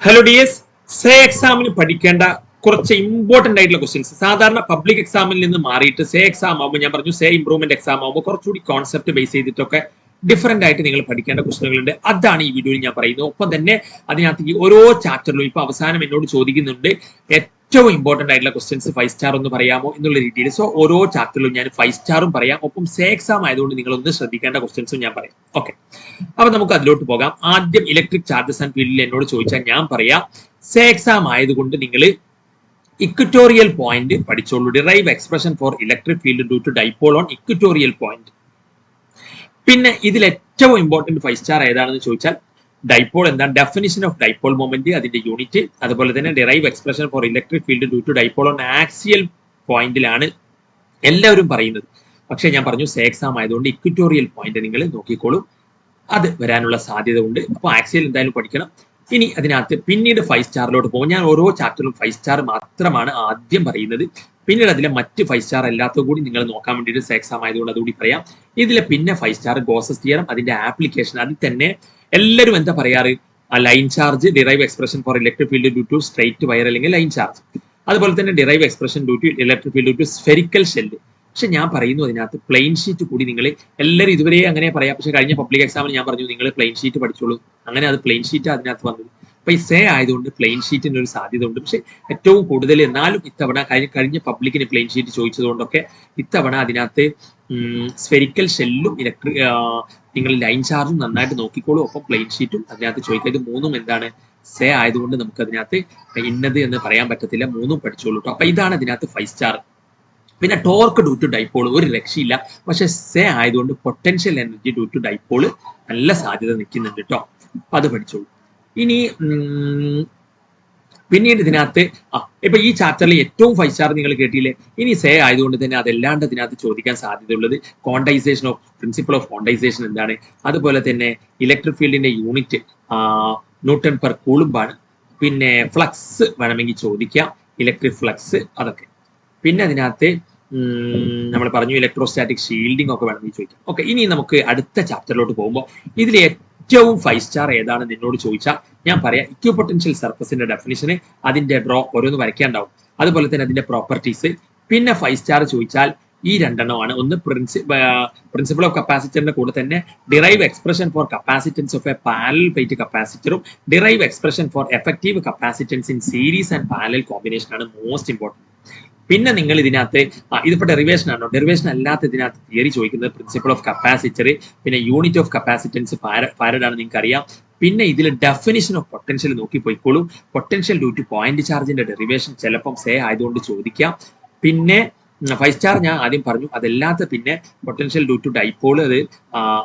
Hello DS, say എക്സാമിന് പഠിക്കേണ്ട കുറച്ച് ഇമ്പോർട്ടന്റ് ആയിട്ടുള്ള ക്വസ്റ്റ്യൻസ്. സാധാരണ പബ്ലിക് എക്സാമിൽ നിന്ന് മാറിയിട്ട് സേ എക്സാം ആകുമ്പോൾ, ഞാൻ പറഞ്ഞു സേ ഇംപ്രൂവ്മെന്റ് എക്സാം ആകുമ്പോൾ കുറച്ചുകൂടി കോൺസെപ്റ്റ് ബേസ് ചെയ്തിട്ടൊക്കെ ഡിഫറെന്റ് ആയിട്ട് നിങ്ങൾ പഠിക്കേണ്ട ക്വസ്റ്റ്യനുകളുണ്ട്. അതാണ് ഈ വീഡിയോയിൽ ഞാൻ പറയുന്നത്. ഒപ്പം തന്നെ അതിനകത്ത് ഈ ഓരോ ചാപ്റ്ററിലും ഇപ്പൊ അവസാനം എന്നോട് ചോദിക്കുന്നുണ്ട് ഏറ്റവും ഇമ്പോർട്ടന്റ് ആയിട്ടുള്ള ക്വസ്റ്റ്യൻസ് 5 സ്റ്റാർ ഒന്ന് പറയാമോ എന്നുള്ള രീതിയിൽ. സോ ഓരോ ചാപ്റ്ററിലും ഞാൻ 5 സ്റ്റാറും പറയാം, ഒപ്പം സേ എക്സാം ആയതുകൊണ്ട് നിങ്ങൾ ഒന്ന് ശ്രദ്ധിക്കേണ്ട ക്വസ്റ്റ്യൻസും ഞാൻ പറയാം. ഓക്കെ, അപ്പൊ നമുക്ക് അതിലോട്ട് പോകാം. ആദ്യം ഇലക്ട്രിക് ചാർജസ് ആൻഡ് ഫീൽഡിൽ എന്നോട് ചോദിച്ചാൽ ഞാൻ പറയാം സേ എക്സാം ആയതുകൊണ്ട് നിങ്ങൾ ഇക്വറ്റോറിയൽ പോയിന്റ് പഠിച്ചോളൂ. Derive expression for electric field due to dipole on equatorial point. പിന്നെ ഇതിൽ ഏറ്റവും ഇമ്പോർട്ടന്റ് 5 സ്റ്റാർ ഏതാണെന്ന് ചോദിച്ചാൽ ഡൈപോൾ എന്താണ്, ഡെഫിനിഷൻ ഓഫ് ഡൈപോൾ മൊമെന്റ്, അതിന്റെ യൂണിറ്റ്, അതുപോലെ തന്നെ derive expression for electric field due to dipole on axial പോയിന്റിലാണ് എല്ലാവരും പറയുന്നത്. പക്ഷെ ഞാൻ പറഞ്ഞു സേ എക്സാം ആയതുകൊണ്ട് ഇക്വറ്റോറിയൽ പോയിന്റ് നിങ്ങൾ നോക്കിക്കോളൂ, അത് വരാനുള്ള സാധ്യത ഉണ്ട്. അപ്പൊ ആക്സിയൽ എന്തായാലും പഠിക്കണം. ഇനി അതിനകത്ത് പിന്നീട് 5 സ്റ്റാറിലോട്ട് പോകും. ഞാൻ ഓരോ ചാപ്റ്ററിലും 5 സ്റ്റാർ മാത്രമാണ് ആദ്യം പറയുന്നത്. പിന്നീട് അതിലെ മറ്റ് 5 സ്റ്റാർ അല്ലാത്ത കൂടി നിങ്ങൾ നോക്കാൻ വേണ്ടിയിട്ട് സേ എക്സാം ആയതുകൊണ്ട് അതുകൂടി പറയാം. ഇതിലെ പിന്നെ 5 സ്റ്റാർ ഗോസസ് തിയറം, അതിന്റെ ആപ്ലിക്കേഷൻ. അതിൽ തന്നെ എല്ലാവരും എന്താ പറയാറ്, ആ line charge, derive expression for electric field due to straight wire അല്ലെങ്കിൽ ലൈൻ ചാർജ്, അതുപോലെ തന്നെ derive expression due to electric field due to spherical shell. പക്ഷെ ഞാൻ പറയുന്നു അതിനകത്ത് പ്ലെയിൻ ഷീറ്റ് കൂടി നിങ്ങൾ എല്ലാവരും ഇതുവരെ അങ്ങനെ പറയാം. പക്ഷെ കഴിഞ്ഞ പബ്ലിക് എക്സാമിന് ഞാൻ പറഞ്ഞു നിങ്ങൾ പ്ലെയിൻ ഷീറ്റ് പഠിച്ചോളൂ. അങ്ങനെ അത് പ്ലെയിൻ ഷീറ്റ് അതിനകത്ത് വന്നത്. അപ്പൊ ഈ സേ ആയതുകൊണ്ട് പ്ലെയിൻ ഷീറ്റിന് ഒരു സാധ്യത ഉണ്ട്. പക്ഷെ ഏറ്റവും കൂടുതൽ എന്നാലും ഇത്തവണ കഴിഞ്ഞ പബ്ലിക്കിന് പ്ലെയിൻ ഷീറ്റ് ചോദിച്ചതുകൊണ്ടൊക്കെ ഇത്തവണ അതിനകത്ത് സ്ഫെറിക്കൽ ഷെല്ലും നിങ്ങൾ ലൈൻ ചാർജും നന്നായിട്ട് നോക്കിക്കോളൂ. ഒപ്പം പ്ലെയിൻ ഷീറ്റും അതിനകത്ത് ചോദിക്കുക. ഇത് മൂന്നും എന്താണ്, സേ ആയതുകൊണ്ട് നമുക്ക് അതിനകത്ത് ഇന്നത് എന്ന് പറയാൻ പറ്റത്തില്ല, മൂന്നും പഠിച്ചോളൂ കേട്ടോ. അപ്പൊ ഇതാണ് അതിനകത്ത് 5 സ്റ്റാർ. പിന്നെ ടോർക്ക് ഡ്യൂ ടു ഡൈപോൾ ഒരു രക്ഷയില്ല. പക്ഷെ സേ ആയതുകൊണ്ട് potential energy due to dipole നല്ല സാധ്യത നിൽക്കുന്നുണ്ട് കേട്ടോ. അപ്പൊ അത് പഠിച്ചോളൂ. ഇനി പിന്നീട് ഇതിനകത്ത് ഇപ്പൊ ഈ ചാപ്റ്ററിൽ ഏറ്റവും 5 സ്റ്റാർ നിങ്ങൾ കേട്ടില്ലേ. ഇനി സേ ആയതുകൊണ്ട് തന്നെ അതല്ലാണ്ട് ഇതിനകത്ത് ചോദിക്കാൻ സാധ്യതയുള്ളത് quantisation of principle of quantisation എന്താണ്, അതുപോലെ തന്നെ ഇലക്ട്രിക് ഫീൽഡിന്റെ യൂണിറ്റ് ന്യൂട്ടൺ പെർ കൂളുംബാണ്. പിന്നെ ഫ്ലക്സ് വേണമെങ്കിൽ ചോദിക്കാം, ഇലക്ട്രിക് ഫ്ലക്സ്, അതൊക്കെ. പിന്നെ അതിനകത്ത് നമ്മൾ പറഞ്ഞു ഇലക്ട്രോസ്റ്റാറ്റിക് ഷീൽഡിംഗ് ഒക്കെ വേണമെങ്കിൽ ചോദിക്കാം. ഓക്കെ, ഇനി നമുക്ക് അടുത്ത ചാപ്റ്ററിലോട്ട് പോകുമ്പോൾ ഇതിൽ ഏറ്റവും 5 സ്റ്റാർ ഏതാണെന്ന് എന്നോട് ചോദിച്ചാൽ ഞാൻ പറയാം ഇക്വിപൊട്ടൻഷ്യൽ സർഫസിന്റെ ഡെഫിനിഷന്, അതിന്റെ ഡ്രോ ഓരോന്ന് വരയ്ക്കാണ്ടാവും, അതുപോലെ തന്നെ അതിന്റെ പ്രോപ്പർട്ടീസ്. പിന്നെ 5 സ്റ്റാർ ചോദിച്ചാൽ ഈ രണ്ടെണ്ണമാണ്. ഒന്ന് പ്രിൻസിപ്പിൾ ഓഫ് കപ്പാസിറ്ററിന്റെ കൂടെ തന്നെ derive expression for capacitance of a parallel plate കപ്പാസിറ്ററും derive expression for effective capacitance in series and parallel combination ആണ് മോസ്റ്റ് ഇമ്പോർട്ടൻറ്റ്. പിന്നെ നിങ്ങൾ ഇതിനകത്ത് ഇതിപ്പോ ഡെറിവേഷൻ ആണോ, ഡെറിവേഷൻ അല്ലാത്ത ഇതിനകത്ത് തിയറി ചോദിക്കുന്നത് പ്രിൻസിപ്പിൾ ഓഫ് കപ്പാസിറ്റർ, പിന്നെ യൂണിറ്റ് ഓഫ് കപ്പാസിറ്റൻസ് ഫാരഡ് ആണ് നിങ്ങൾക്ക് അറിയാം. പിന്നെ ഇതിൽ ഡെഫിനിഷൻ ഓഫ് പൊട്ടൻഷ്യൽ നോക്കി പോയിക്കോളൂ. പൊട്ടൻഷ്യൽ ഡ്യൂ ടു പോയിന്റ് ചാർജിന്റെ ഡെറിവേഷൻ ചിലപ്പം സേ ആയതുകൊണ്ട് ചോദിക്കാം. പിന്നെ 5 സ്റ്റാർ ഞാൻ ആദ്യം പറഞ്ഞു, അതല്ലാത്ത പിന്നെ പൊട്ടൻഷ്യൽ ഡ്യൂ ടു ഡൈപോൾ, അത്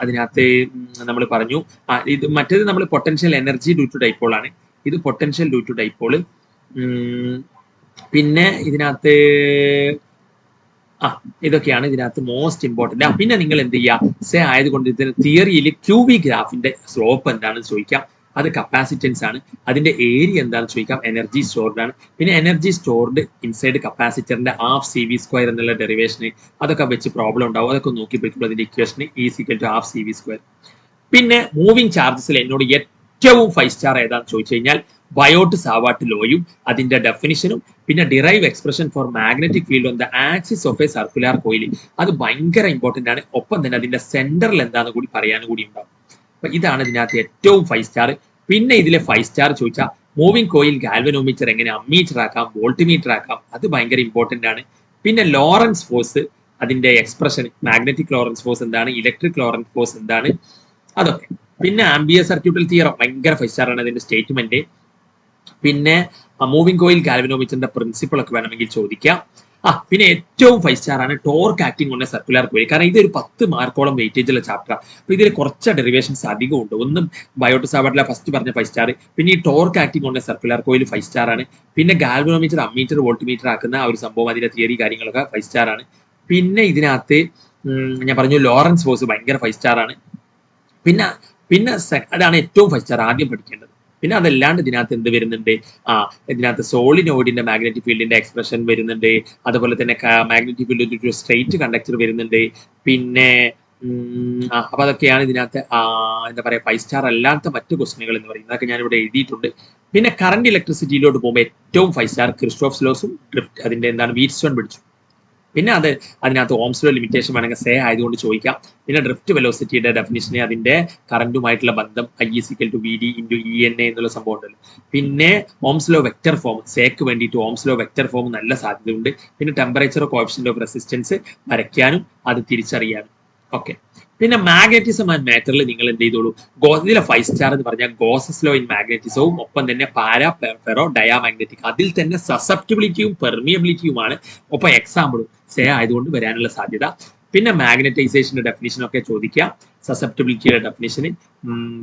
അതിനകത്ത് നമ്മൾ പറഞ്ഞു. ഇത് മറ്റേത് നമ്മൾ potential energy due to dipole ആണ്, ഇത് പൊട്ടൻഷ്യൽ ഡ്യൂ ടു ഡൈപോൾ. പിന്നെ ഇതിനകത്ത് ഇതൊക്കെയാണ് ഇതിനകത്ത് മോസ്റ്റ് ഇമ്പോർട്ടന്റ്. പിന്നെ നിങ്ങൾ എന്ത് ചെയ്യുക, സേ ആയതുകൊണ്ട് ഇതിന് തിയറിയിൽ QV ഗ്രാഫിന്റെ സ്ലോപ്പ് എന്താണെന്ന് ചോദിക്കാം, അത് കപ്പാസിറ്റൻസ് ആണ്. അതിന്റെ ഏരിയ എന്താണെന്ന് ചോദിക്കാം, എനർജി സ്റ്റോർഡ് ആണ്. പിന്നെ എനർജി സ്റ്റോർഡ് ഇൻസൈഡ് കപ്പാസിറ്ററിന്റെ ഹാഫ് CV² എന്നുള്ള ഡെറിവേഷന് അതൊക്കെ വെച്ച് പ്രോബ്ലം ഉണ്ടാവും, അതൊക്കെ നോക്കി പോയിട്ടുള്ള അതിന്റെ ഇക്വേഷന് ഹാഫ് CV². പിന്നെ മൂവിങ് ചാർജസിൽ എന്നോട് ഏറ്റവും 5 സ്റ്റാർ ഏതാണെന്ന് ചോദിച്ചു കഴിഞ്ഞാൽ ബയോട്ട് സാവാട്ട് ലോയും അതിന്റെ ഡെഫിനിഷനും, പിന്നെ derive expression four magnetic field on the axis of A circular coil, അത് ഭയങ്കര ഇമ്പോർട്ടന്റ് ആണ്. ഒപ്പം തന്നെ അതിന്റെ സെന്ററിൽ എന്താണെന്ന് കൂടി പറയാനും കൂടി ഉണ്ടാവും. അപ്പൊ ഇതാണ് ഇതിനകത്ത് ഏറ്റവും 5 സ്റ്റാർ. പിന്നെ ഇതിലെ 5 സ്റ്റാർ ചോദിച്ചാൽ മൂവിംഗ് കോയിൽ ഗാൽവനോമീറ്റർ എങ്ങനെ അമ്മീറ്റർ ആക്കാം, വോൾട്ട്മീറ്റർ ആക്കാം, അത് ഭയങ്കര ഇമ്പോർട്ടന്റ് ആണ്. പിന്നെ ലോറൻസ് ഫോഴ്സ്, അതിന്റെ എക്സ്പ്രഷൻ, മാഗ്നറ്റിക് ലോറൻസ് ഫോഴ്സ് എന്താണ്, ഇലക്ട്രിക് ലോറൻസ് ഫോഴ്സ് എന്താണ്, അതൊക്കെ. പിന്നെ ആംബിയർ സർക്യൂട്ടൽ തിയറം ഭയങ്കര 5 സ്റ്റാർ ആണ് അതിന്റെ സ്റ്റേറ്റ്മെന്റ്. പിന്നെ മൂവിംഗ് കോയിൽ ഗാൽവനോമീറ്ററിന്റെ പ്രിൻസിപ്പിൾ ഒക്കെ വേണമെങ്കിൽ ചോദിക്കാം. പിന്നെ ഏറ്റവും 5 സ്റ്റാർ ആണ് torque acting on A circular coil. കാരണം ഇതൊരു 10 മാർക്കോളം വെയിറ്റേജ് ഉള്ള ചാപ്റ്റർ. അപ്പൊ ഇതിൽ കുറച്ച് ഡെറിവേഷൻസ് അധികം ഉണ്ട്. ഒന്നും ബയോട്ട് സാവാട്ടിലെ ഫസ്റ്റ് പറഞ്ഞ 5 സ്റ്റാർ, പിന്നെ ഈ torque acting on A circular coil 5 star ആണ്. പിന്നെ ഗാൽവനോമീറ്റർ അമ്മീറ്റർ വോൾട്ട്മീറ്റർ ആക്കുന്ന ആ ഒരു സംഭവം, അതിന്റെ തിയറി കാര്യങ്ങളൊക്കെ 5 സ്റ്റാർ ആണ്. പിന്നെ ഇതിനകത്ത് ഞാൻ പറഞ്ഞു ലോറൻസ് ഫോഴ്സ് ഭയങ്കര 5 സ്റ്റാർ ആണ്. പിന്നെ അതാണ് ഏറ്റവും 5 സ്റ്റാർ ആദ്യം പഠിക്കേണ്ടത്. പിന്നെ അതല്ലാണ്ട് ഇതിനകത്ത് എന്ത് വരുന്നുണ്ട്, ഇതിനകത്ത് സോളിനോയിഡിന്റെ മാഗ്നറ്റിക് ഫീൽഡിന്റെ എക്സ്പ്രഷൻ വരുന്നുണ്ട്, അതുപോലെ തന്നെ മാഗ്നറ്റിക് ഫീൽഡ് സ്ട്രെയിറ്റ് കണ്ടക്ടർ വരുന്നുണ്ട്. പിന്നെ അപ്പൊ അതൊക്കെയാണ് ഇതിനകത്ത് എന്താ പറയാ 5 സ്റ്റാർ അല്ലാത്ത മറ്റു ക്വസ്റ്റനുകൾ എന്ന് പറയുന്നത്. അതൊക്കെ ഞാൻ ഇവിടെ എഴുതിയിട്ടുണ്ട്. പിന്നെ കറണ്ട് ഇലക്ട്രിസിറ്റിയിലോട്ട് പോകുമ്പോൾ ഏറ്റവും 5 സ്റ്റാർ ക്രിസ്റ്റോഫ് ലോസും ഡ്രിഫ്റ്റ് അതിന്റെ എന്താണ് വീറ്റ്സ്റ്റോൺ പിടിച്ചു. പിന്നെ അതിനകത്ത് ഓംസ് ലോ ലിമിറ്റേഷൻ വേണമെങ്കിൽ സേ ആയതുകൊണ്ട് ചോദിക്കാം. പിന്നെ ഡ്രിഫ്റ്റ് വെലോസിറ്റിയുടെ ഡെഫിനിഷനെ അതിന്റെ കറന്റുമായിട്ടുള്ള ബന്ധം I=VD × ENA എന്നുള്ള സംഭവം ഉണ്ടല്ലോ. പിന്നെ ഓംസ് ലോ വെക്ടർ ഫോം സേക്ക് വേണ്ടിയിട്ട് ഓംസ് ലോ വെക്ടർ ഫോം നല്ല സാധ്യതയുണ്ട്. പിന്നെ ടെമ്പറേച്ചർ കോഎഫിഷ്യന്റ് ഓഫ് റെസിസ്റ്റൻസ് വരയ്ക്കാനും അത് തിരിച്ചറിയാനും. ഓക്കെ, പിന്നെ മാഗ്നറ്റിസം ആൻഡ് മാറ്ററിൽ നിങ്ങൾ എന്ത് ചെയ്തോളൂ, ഇതിലെ 5 സ്റ്റാർ എന്ന് പറഞ്ഞാൽ ഗോസസ് ലോ ഇൻ മാഗ്നറ്റിസവും ഒപ്പം തന്നെ പാരാ ഫെറോ ഡയാമാഗ്നറ്റിക് അതിൽ തന്നെ സസെപ്റ്റിബിലിറ്റിയും പെർമിയബിലിറ്റിയുമാണ്. ഒപ്പം എക്സാമ്പിളും സേ ആയതുകൊണ്ട് വരാനുള്ള സാധ്യത. പിന്നെ മാഗ്നറ്റൈസേഷന്റെ ഡെഫിനിഷൻ ഒക്കെ ചോദിക്കാം, സസെപ്റ്റിബിലിറ്റിയുടെ ഡെഫിനിഷന്,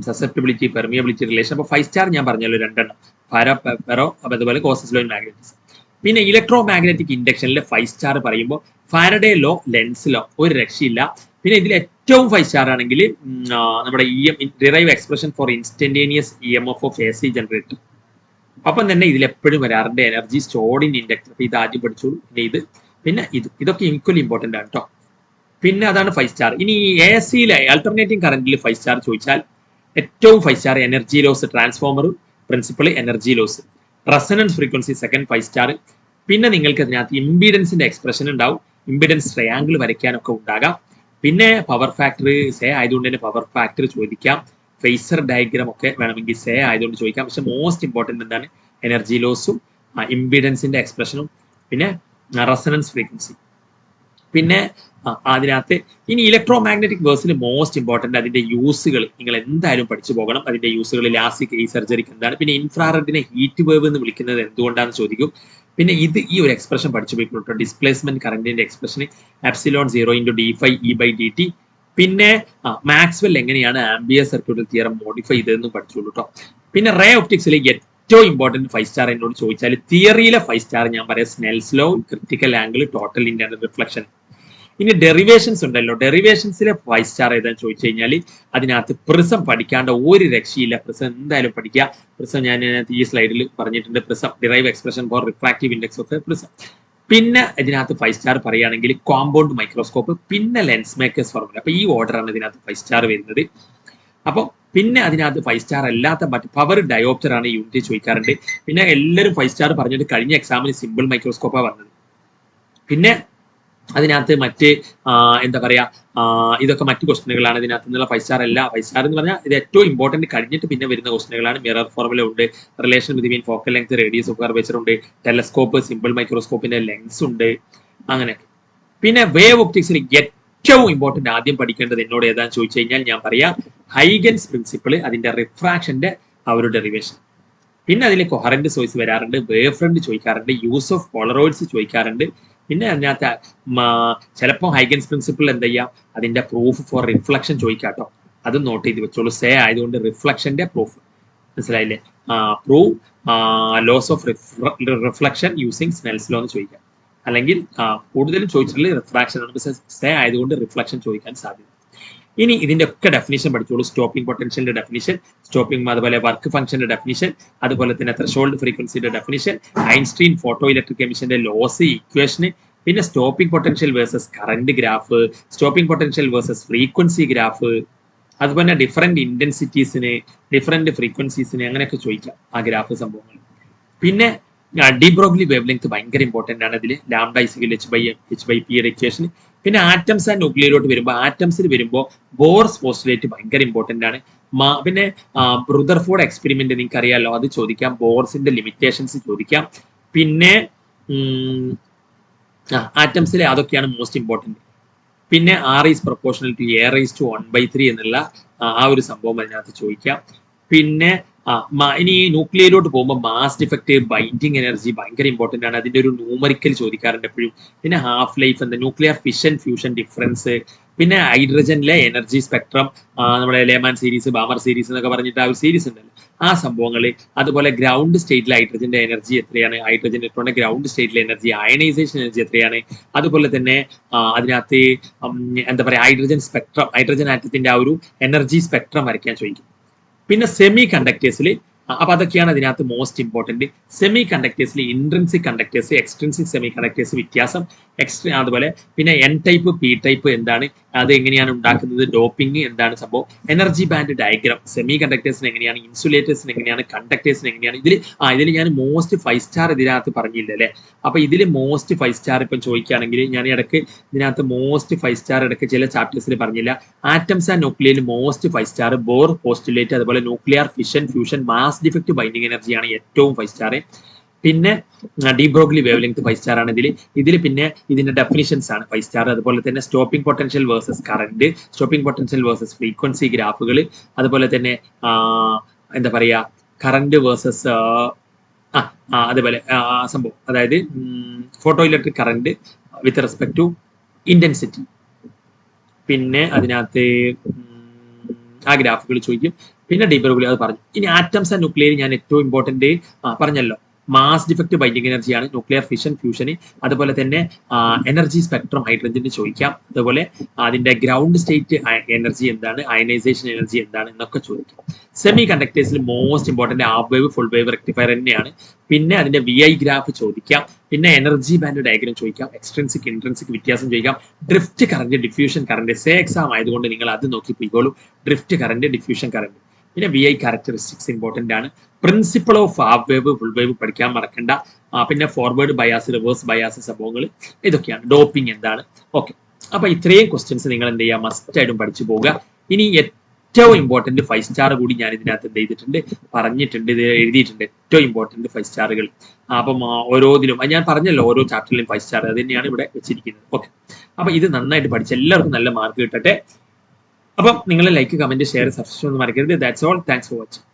സസെപ്റ്റിബിലിറ്റി പെർമിയബിലിറ്റി റിലേഷൻ. അപ്പൊ 5 സ്റ്റാർ ഞാൻ പറഞ്ഞല്ലോ 2 പാരാ ഫെറോ അതുപോലെ ഗോസസ് ലോ ഇൻ മാഗ്നറ്റിസം. പിന്നെ ഇലക്ട്രോ മാഗ്നറ്റിക് ഇൻഡക്ഷനിലെ 5 സ്റ്റാർ പറയുമ്പോൾ ഫാരഡേ ലോ, ലെൻസ് ലോ ഒരു രക്ഷയില്ല. പിന്നെ ഇതിൽ ഏറ്റവും 5 സ്റ്റാർ ആണെങ്കിൽ നമ്മുടെ derive expression four instantaneous EMF of AC generator. അപ്പം തന്നെ ഇതിൽ എപ്പോഴും വരാറുണ്ട് എനർജി സ്റ്റോർഡ് ഇൻ ഇൻഡക്ടർ. അപ്പൊ ഇത് ആദ്യം പഠിച്ചോളൂ. പിന്നെ ഇതൊക്കെ ഈക്വലി ഇമ്പോർട്ടന്റ് ആണ് കേട്ടോ. പിന്നെ അതാണ് 5 സ്റ്റാർ. ഇനി AC-യിലെ ആൾട്ടർനേറ്റിംഗ് കറന്റിൽ 5 സ്റ്റാർ ചോദിച്ചാൽ ഏറ്റവും 5 star energy loss transformer principle energy loss. Resonance frequency second 5 star. പിന്നെ നിങ്ങൾക്ക് അതിനകത്ത് ഇംപീഡൻസിന്റെ എക്സ്പ്രഷൻ ഉണ്ടാവും, ഇംപീഡൻസ് ട്രയാങ്കിൾ വരയ്ക്കാനൊക്കെ ഉണ്ടാകാം. പിന്നെ പവർ ഫാക്ടർ സേ ആയതുകൊണ്ട് തന്നെ പവർ ഫാക്ടർ ചോദിക്കാം. ഫേസർ ഡയഗ്രാം ഒക്കെ വേണമെങ്കിൽ സേ ആയതുകൊണ്ട് ചോദിക്കാം. പക്ഷെ മോസ്റ്റ് ഇമ്പോർട്ടന്റ് എന്താണ്, എനർജി ലോസും ഇംപീഡൻസിന്റെ എക്സ്പ്രഷനും പിന്നെ റെസൊണൻസ് ഫ്രീക്വൻസി. പിന്നെ അതിനകത്ത് ഇനി ഇലക്ട്രോ മാഗ്നറ്റിക് വേഴ്സിൽ മോസ്റ്റ് ഇമ്പോർട്ടന്റ് അതിന്റെ യൂസുകൾ നിങ്ങൾ എന്തായാലും പഠിച്ചു പോകണം. അതിന്റെ യൂസുകൾ ലാസിക് ഈ സർജറിക്ക് എന്താണ്, പിന്നെ ഇൻഫ്രാറെഡിനെ ഹീറ്റ് വേവ് എന്ന് വിളിക്കുന്നത് എന്തുകൊണ്ടാണെന്ന് ചോദിക്കും. പിന്നെ ഈ ഒരു എക്സ്പ്രഷൻ പഠിച്ചു പോയിട്ടുണ്ട്, ഡിസ്പ്ലേസ്മെന്റ് കറന്റിന്റെ എക്സ്പ്രഷൻ ε0 × d∅E/dt. പിന്നെ മാക്സ്വെൽ എങ്ങനെയാണ് ആംബിയർ സർക്യൂട്ടൽ തിയറം മോഡിഫൈ ചെയ്തതെന്ന് പഠിച്ചോളൂ കേട്ടോ. പിന്നെ റേ ഒപ്റ്റിക്സിലെ ഏറ്റവും ഇമ്പോർട്ടന്റ് 5 സ്റ്റാർ എന്നോട് ചോദിച്ചാൽ തിയറിയിലെ 5 സ്റ്റാർ ഞാൻ പറയാം Snell's law, critical angle, total internal reflection. ഇനി ഡെറിവേഷൻസ് ഉണ്ടല്ലോ, ഡെറിവേഷൻസിലെ 5 സ്റ്റാർ ഏതാന്ന് ചോദിച്ചു കഴിഞ്ഞാൽ അതിനകത്ത് പ്രിസം പഠിക്കാണ്ട് ഒരു രക്ഷയില്ല. പ്രിസം എന്തായാലും പഠിക്കുക. പ്രിസം ഞാൻ ഈ സ്ലൈഡിൽ പറഞ്ഞിട്ടുണ്ട്, prism derive expression four refractive index of prism. പിന്നെ ഇതിനകത്ത് 5 സ്റ്റാർ പറയുകയാണെങ്കിൽ കോമ്പൗണ്ട് മൈക്രോസ്കോപ്പ്, പിന്നെ ലെൻസ് മേക്കേഴ്സ് ഫോർമുല. അപ്പൊ ഈ ഓർഡറാണ് ഇതിനകത്ത് 5 സ്റ്റാർ വരുന്നത്. അപ്പോൾ പിന്നെ അതിനകത്ത് 5 സ്റ്റാർ അല്ലാത്ത മറ്റ് പവർ ഡയോപ്റ്റർ ആണ് യൂണിറ്റ് ചോദിക്കാറുണ്ട്. പിന്നെ എല്ലാവരും 5 സ്റ്റാർ പറഞ്ഞിട്ട് കഴിഞ്ഞ എക്സാമിന് സിമ്പിൾ മൈക്രോസ്കോപ്പാണ് വന്നത്. പിന്നെ അതിനകത്ത് മറ്റ് എന്താ പറയാ ഇതൊക്കെ മറ്റു ക്വസ്റ്റനുകളാണ്. ഇതിനകത്ത് നിന്നുള്ള 5 സ്റ്റാർ അല്ല. 5 സ്റ്റാർ എന്ന് പറഞ്ഞാൽ ഇത് ഏറ്റവും ഇമ്പോർട്ടന്റ് കഴിഞ്ഞിട്ട് പിന്നെ വരുന്ന ക്വസ്റ്റനുകളാണ്. മിറർ ഫോർമുല ഉണ്ട്, relation between focal length, radius of curvature ഉണ്ട്, ടെലസ്കോപ്പ്, സിമ്പിൾ മൈക്രോസ്കോപ്പിന്റെ ലെൻസ് ഉണ്ട്, അങ്ങനെയൊക്കെ. പിന്നെ വേവ് ഒപ്റ്റിക്സിൽ ഏറ്റവും ഇമ്പോർട്ടന്റ് ആദ്യം പഠിക്കേണ്ടത് എന്നോട് ഏതാന്ന് ചോദിച്ചു കഴിഞ്ഞാൽ ഞാൻ പറയാം ഹൈഗൻസ് പ്രിൻസിപ്പിൾ, അതിന്റെ റിഫ്രാക്ഷന്റെ ആ ഒരു ഡെറിവേഷൻ. പിന്നെ അതിൽ കൊഹറന്റ് സോഴ്സ് വരാറുണ്ട്, വേവ് ഫ്രണ്ട് ചോദിക്കാറുണ്ട്, യൂസ് ഓഫ് പോളറോയിഡ്സ് ചോദിക്കാറുണ്ട്. പിന്നെ അതിനകത്ത് ചിലപ്പോൾ ഹൈഗൻസ് പ്രിൻസിപ്പിൾ എന്താ ചെയ്യാം, അതിന്റെ പ്രൂഫ് ഫോർ റിഫ്ലക്ഷൻ ചോദിക്കാട്ടോ. അത് നോട്ട് ചെയ്ത് വെച്ചോളൂ. സേ ആയതുകൊണ്ട് റിഫ്ലക്ഷന്റെ പ്രൂഫ് മനസ്സിലായില്ലേ, prove laws of reflection using Snell's law എന്ന് ചോദിക്കാം. അല്ലെങ്കിൽ കൂടുതലും ചോദിച്ചിട്ടുള്ളത് റിഫ്രാക്ഷൻ ആണ്. സേ ആയതുകൊണ്ട് റിഫ്ലക്ഷൻ ചോദിക്കാൻ സാധ്യത. ഇനി ഇതിന്റെ ഒക്കെ ഡെഫിനിഷൻ പഠിച്ചോളൂ. സ്റ്റോപ്പിംഗ് പൊട്ടൻഷ്യലിന്റെ ഡെഫിനിഷൻ, സ്റ്റോപ്പിംഗ് അതുപോലെ വർക്ക് ഫംഗ്ഷന്റെ ഡെഫിനിഷൻ, അതുപോലെ തന്നെ ത്രെഷോൾഡ് ഫ്രീക്വൻസിയുടെ ഡെഫിനിഷൻ, ഐൻസ്റ്റീൻ ഫോട്ടോ ഇലക്ട്രിക് എമിഷന്റെ ലോസ് ഇക്വേഷന്, പിന്നെ stopping potential versus current graph, stopping potential versus frequency graph, അതുപോലെ ഡിഫറെന്റ് ഇന്റൻസിറ്റീസിന്, ഡിഫറെന്റ് ഫ്രീക്വൻസീസിന് അങ്ങനെയൊക്കെ ചോദിക്കാം ആ ഗ്രാഫ് സംഭവങ്ങൾ. പിന്നെ ഡി ബ്രോഗ്ലി വേവ് ലെങ്ത് ഭയങ്കര ഇമ്പോർട്ടന്റ് ആണ്. ഇതിൽ ലാംഡ = h/p ഇക്വേഷൻ. പിന്നെ ആറ്റംസ് ആൻഡ് ന്യൂക്ലിയറിലോട്ട് വരുമ്പോൾ ആറ്റംസിൽ വരുമ്പോൾ ബോർസ് പോസ്റ്റുലേറ്റ് ഭയങ്കര ഇമ്പോർട്ടന്റ് ആണ്. പിന്നെ റുദർഫോർഡ് എക്സ്പെരിമെന്റ് നിങ്ങൾക്ക് അറിയാലോ, അത് ചോദിക്കാം. ബോർസിന്റെ ലിമിറ്റേഷൻസ് ചോദിക്കാം. പിന്നെ ആറ്റംസിലെ അതൊക്കെയാണ് മോസ്റ്റ് ഇമ്പോർട്ടന്റ്. പിന്നെ R is proportional to A⁻⁴ എന്നുള്ള ആ ഒരു സംഭവം അതിനകത്ത് ചോദിക്കാം. പിന്നെ ഇനി ന്യൂക്ലിയറിലോട്ട് പോകുമ്പോൾ മാസ് ഡിഫക്റ്റ്, ബൈൻഡിങ് എനർജി ഭയങ്കര ഇമ്പോർട്ടന്റ് ആണ്. അതിന്റെ ഒരു ന്യൂമറിക്കൽ ചോദിക്കാറുണ്ട് എപ്പോഴും. പിന്നെ ഹാഫ് ലൈഫ്, എന്താ ന്യൂക്ലിയർ ഫിഷൻ ഫ്യൂഷൻ ഡിഫറൻസ്, പിന്നെ ഹൈഡ്രജനിലെ എനർജി സ്പെക്ട്രം, നമ്മുടെ ലേമാൻ സീരീസ്, ബാമർ സീരീസ് എന്നൊക്കെ പറഞ്ഞിട്ട് ആ ഒരു സീരീസ് ഉണ്ടല്ലോ, ആ സംഭവങ്ങൾ. അതുപോലെ ഗ്രൗണ്ട് സ്റ്റേറ്റിലെ ഹൈഡ്രജന്റെ എനർജി എത്രയാണ്, ഹൈഡ്രജൻ ഇലക്ട്രോണിന്റെ ഗ്രൗണ്ട് സ്റ്റേറ്റിലെ എനർജി, അയണൈസേഷൻ എനർജി എത്രയാണ്, അതുപോലെ തന്നെ അതിനകത്ത് എന്താ പറയാ ഹൈഡ്രജൻ സ്പെക്ട്രം, ഹൈഡ്രജൻ ആറ്റത്തിന്റെ ആ ഒരു എനർജി സ്പെക്ട്രം വരയ്ക്കാൻ ചോദിക്കും. പിന്നെ സെമി കണ്ടക്ടേഴ്സിൽ അപ്പൊ അതൊക്കെയാണ് അതിനകത്ത് മോസ്റ്റ് ഇമ്പോർട്ടന്റ്. സെമി കണ്ടക്ടേഴ്സിൽ intrinsic conductors, extrinsic semiconductors വ്യത്യാസം. അതുപോലെ പിന്നെ എൻ ടൈപ്പ് പി ടൈപ്പ് എന്താണ്, അത് എങ്ങനെയാണ് ഉണ്ടാക്കുന്നത്, ഡോപ്പിംഗ് എന്താണ് സംഭവം, എനർജി ബാൻഡ് ഡയഗ്രാം, സെമി കണ്ടക്ടേഴ്സിന് എങ്ങനെയാണ്, ഇൻസുലേറ്റേഴ്സിന് എങ്ങനെയാണ്, കണ്ടക്ടേഴ്സിന് എങ്ങനെയാണ്. ഇതിൽ ഞാൻ മോസ്റ്റ് 5 സ്റ്റാർ ഇതിനകത്ത് പറഞ്ഞില്ല അല്ലേ. അപ്പൊ ഇതിൽ മോസ്റ്റ് 5 സ്റ്റാർ ഇപ്പം ചോദിക്കുകയാണെങ്കിൽ ഞാൻ ഇടയ്ക്ക് ഇതിനകത്ത് മോസ്റ്റ് 5 സ്റ്റാർ ഇടയ്ക്ക് ചില ചാപ്റ്റേഴ്സിൽ പറഞ്ഞില്ല. ആറ്റംസ് ആൻഡ് ന്യൂക്ലിയയിൽ മോസ്റ്റ് 5 സ്റ്റാർ ബോർ പോസ്റ്റുലേറ്റ്, അതുപോലെ nuclear fission fusion mass defect binding എനർജിയാണ് ഏറ്റവും 5 സ്റ്റാർ. പിന്നെ de Broglie wavelength 5 star ആണ് ഇതിൽ പിന്നെ ഇതിന്റെ ഡെഫിനിഷൻസ് ആണ് 5 സ്റ്റാർ. അതുപോലെ തന്നെ stopping potential versus current, stopping potential versus frequency ഗ്രാഫുകൾ, അതുപോലെ തന്നെ എന്താ പറയാ കറന്റ് വേഴ്സസ് അതുപോലെ സംഭവം, അതായത് photoelectric current with respect to intensity. പിന്നെ അതിനകത്ത് ആ ഗ്രാഫുകൾ ചോദിക്കും. പിന്നെ ഡി ബ്രോഗ്ലി അത് പറഞ്ഞു. ഇനി ആറ്റംസ് ആൻഡ് ന്യൂക്ലിയർ ഞാൻ ഏറ്റവും ഇമ്പോർട്ടന്റ് പറഞ്ഞല്ലോ, മാസ് ഡിഫക്റ്റ് ബൈൻഡിങ് എനർജിയാണ്, ന്യൂക്ലിയർ ഫിഷൻ ഫ്യൂഷന്, അതുപോലെ തന്നെ എനർജി സ്പെക്ട്രം ഹൈഡ്രജന് ചോദിക്കാം. അതുപോലെ അതിന്റെ ഗ്രൗണ്ട് സ്റ്റേറ്റ് എനർജി എന്താണ്, അയനൈസേഷൻ എനർജി എന്താണ് എന്നൊക്കെ ചോദിക്കാം. സെമി കണ്ടക്ടേഴ്സിൽ most important half wave full wave rectifier തന്നെയാണ്. പിന്നെ അതിന്റെ VI ഗ്രാഫ് ചോദിക്കാം. പിന്നെ എനർജി ബാൻഡ് ഡയഗ്രാം ചോദിക്കാം. എക്സ്ട്രിൻസിക് ഇൻട്രിൻസിക് വ്യത്യാസം ചോദിക്കാം. Drift current, diffusion current, exam ആയതുകൊണ്ട് നിങ്ങൾ അത് നോക്കി പോയിക്കോളൂ. Drift current, diffusion current. പിന്നെ VI ക്യാരക്ടറിസ്റ്റിക്സ് ഇമ്പോർട്ടന്റ് ആണ്. Principle of half wave full wave പഠിക്കാൻ മറക്കണ്ട. പിന്നെ ഫോർവേഡ് ബയാസ്, റിവേഴ്സ് ബയാസ് സംഭവങ്ങൾ ഇതൊക്കെയാണ്. ഡോപ്പിംഗ് എന്താണ്. ഓക്കെ, അപ്പൊ ഇത്രയും ക്വസ്റ്റ്യൻസ് നിങ്ങൾ എന്ത് ചെയ്യുക, മസ്റ്റ് ആയിട്ടും പഠിച്ചു പോവുക. ഇനി ഏറ്റവും ഇമ്പോർട്ടന്റ് 5 സ്റ്റാർ കൂടി ഞാൻ ഇതിനകത്ത് എന്ത് ചെയ്തിട്ടുണ്ട്, പറഞ്ഞിട്ടുണ്ട്, ഇത് എഴുതിയിട്ടുണ്ട്. ഏറ്റവും ഇമ്പോർട്ടന്റ് 5 സ്റ്റാറുകൾ. അപ്പം ഓരോന്നിലും ഞാൻ പറഞ്ഞല്ലോ, ഓരോ ചാപ്റ്ററിലും 5 സ്റ്റാർ അത് തന്നെയാണ് ഇവിടെ വെച്ചിരിക്കുന്നത്. ഓക്കെ, അപ്പൊ ഇത് നന്നായിട്ട് പഠിച്ച് എല്ലാവർക്കും നല്ല മാർക്ക് കിട്ടട്ടെ. അപ്പം നിങ്ങൾ ലൈക്ക്, കമന്റ്, ഷെയർ, സബ്സ്ക്രൈബ് ഒന്നും മറക്കരുത്. That's all. Thanks for watching.